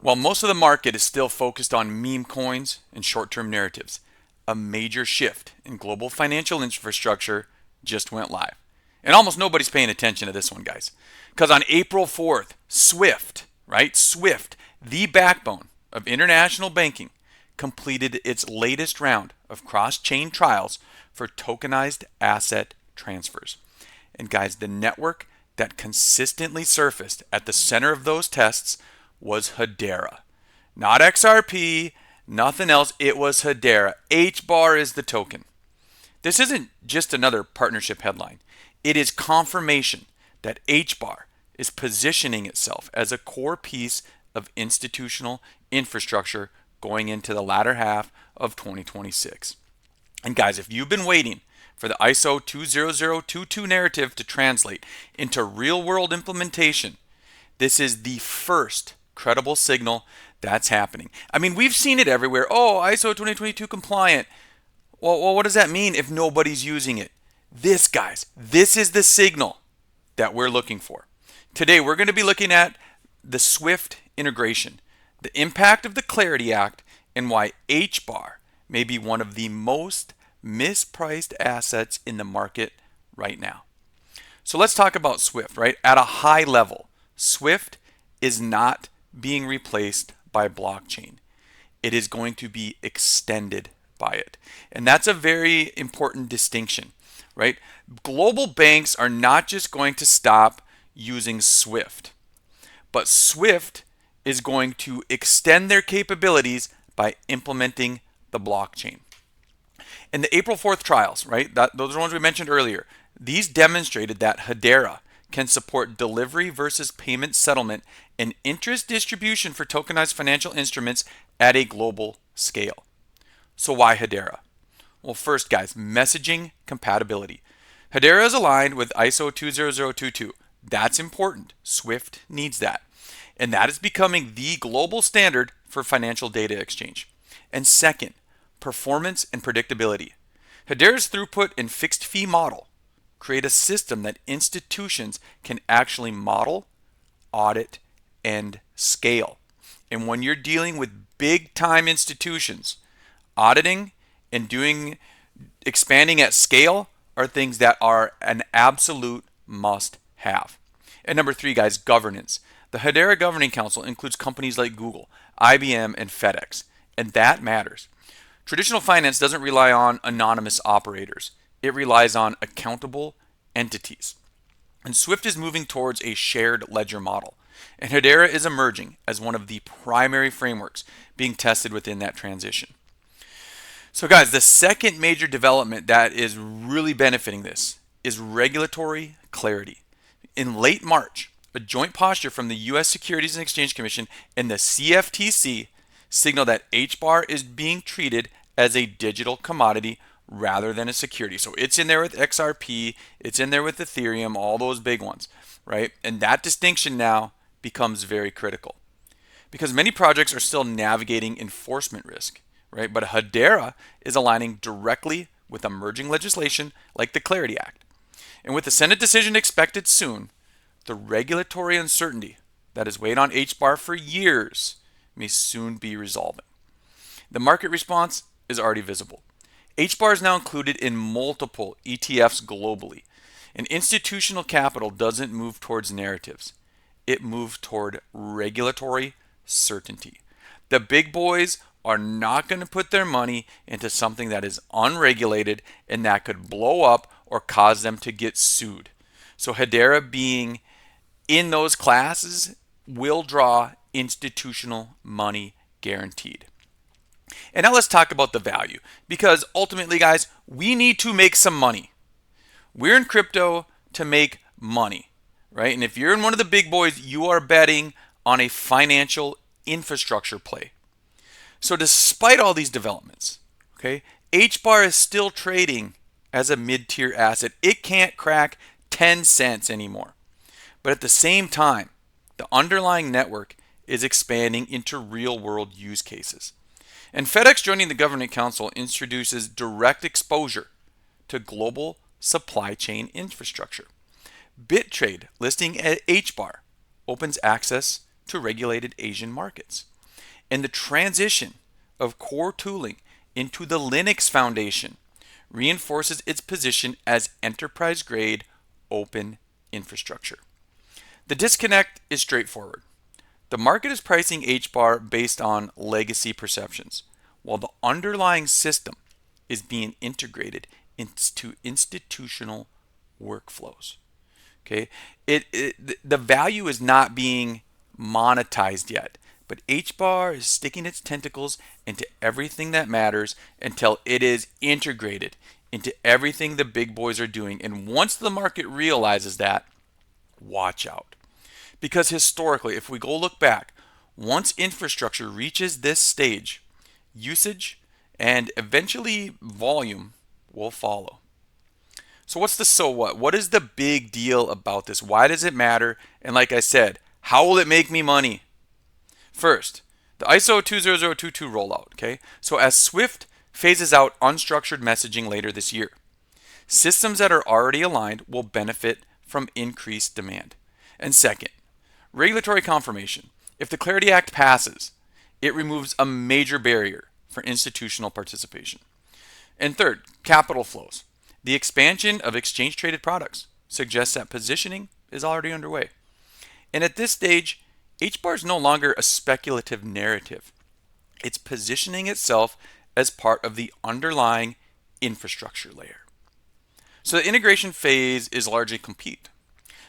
While most of the market is still focused on meme coins and short-term narratives, a major shift in global financial infrastructure just went live. And almost nobody's paying attention to this one, guys. Because on April 4th, SWIFT, right? SWIFT, the backbone of international banking, completed its latest round of cross-chain trials for tokenized asset transfers. And guys, the network that consistently surfaced at the center of those tests was Hedera. Not XRP, nothing else. It was Hedera. HBAR is the token. This isn't just another partnership headline. It is confirmation that HBAR is positioning itself as a core piece of institutional infrastructure going into the latter half of 2026. And guys, if you've been waiting for the ISO 20022 narrative to translate into real-world implementation, this is the first credible signal that's happening. I mean, we've seen it everywhere. Oh, ISO 2022 compliant. Well, what does that mean if nobody's using it? This, guys, this is the signal that we're looking for. Today, we're going to be looking at the SWIFT integration, the impact of the Clarity Act, and why HBAR may be one of the most mispriced assets in the market right now. So let's talk about SWIFT, right? At a high level, SWIFT is not being replaced by blockchain. It is going to be extended by it. And that's a very important distinction, right? Global banks are not just going to stop using SWIFT, but SWIFT is going to extend their capabilities by implementing the blockchain. And the April 4th trials, right? Those are the ones we mentioned earlier. These demonstrated that Hedera can support delivery versus payment settlement and interest distribution for tokenized financial instruments at a global scale. So why Hedera? Well, first, guys, messaging compatibility. Hedera is aligned with ISO 20022. That's important. SWIFT needs that. And that is becoming the global standard for financial data exchange. And second, performance and predictability. Hedera's throughput and fixed fee model create a system that institutions can actually model, audit, and scale. And when you're dealing with big time institutions, auditing and expanding at scale are things that are an absolute must have. And number three, guys, governance. The Hedera Governing Council includes companies like Google, IBM, and FedEx, and that matters. Traditional finance doesn't rely on anonymous operators. It relies on accountable entities. And SWIFT is moving towards a shared ledger model. And Hedera is emerging as one of the primary frameworks being tested within that transition. So guys, the second major development that is really benefiting this is regulatory clarity. In late March, a joint posture from the U.S. Securities and Exchange Commission and the CFTC signaled that HBAR is being treated as a digital commodity rather than a security. So it's in there with XRP, it's in there with Ethereum, all those big ones, right? And that distinction now becomes very critical because many projects are still navigating enforcement risk, right? But Hedera is aligning directly with emerging legislation like the Clarity Act. And with the Senate decision expected soon, the regulatory uncertainty that has weighed on HBAR for years may soon be resolving. The market response is already visible. HBAR is now included in multiple ETFs globally. And institutional capital doesn't move towards narratives. It moves toward regulatory certainty. The big boys are not going to put their money into something that is unregulated and that could blow up or cause them to get sued. So Hedera being in those classes will draw institutional money guaranteed. And now let's talk about the value, because ultimately, guys, we need to make some money. We're in crypto to make money, right? And if you're in one of the big boys, you are betting on a financial infrastructure play. So despite all these developments, okay, HBAR is still trading as a mid-tier asset. It can't crack 10 cents anymore. But at the same time, the underlying network is expanding into real-world use cases. And FedEx joining the Governing Council introduces direct exposure to global supply chain infrastructure. BitTrade listing at HBAR opens access to regulated Asian markets. And the transition of core tooling into the Linux Foundation reinforces its position as enterprise-grade open infrastructure. The disconnect is straightforward. The market is pricing HBAR based on legacy perceptions, while the underlying system is being integrated into institutional workflows. Okay, the value is not being monetized yet, but HBAR is sticking its tentacles into everything that matters until it is integrated into everything the big boys are doing. And once the market realizes that, watch out. Because historically, if we go look back, once infrastructure reaches this stage, usage and eventually volume will follow. So what's the so what? What is the big deal about this? Why does it matter? And like I said, how will it make me money? First, the ISO 20022 rollout. Okay, so as Swift phases out unstructured messaging later this year, systems that are already aligned will benefit from increased demand. And second, regulatory confirmation. If the Clarity Act passes, it removes a major barrier for institutional participation. And third, capital flows. The expansion of exchange-traded products suggests that positioning is already underway. And at this stage, HBAR is no longer a speculative narrative. It's positioning itself as part of the underlying infrastructure layer. So the integration phase is largely complete.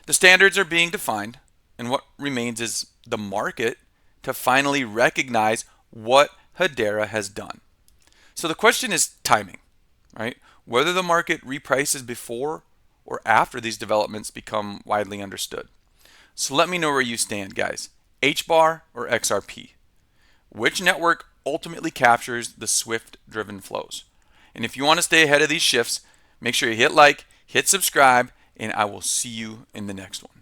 The standards are being defined, and what remains is the market to finally recognize what Hedera has done. So the question is timing, right? Whether the market reprices before or after these developments become widely understood. So let me know where you stand, guys. HBAR or XRP? Which network ultimately captures the Swift-driven flows? And if you want to stay ahead of these shifts, make sure you hit like, hit subscribe, and I will see you in the next one.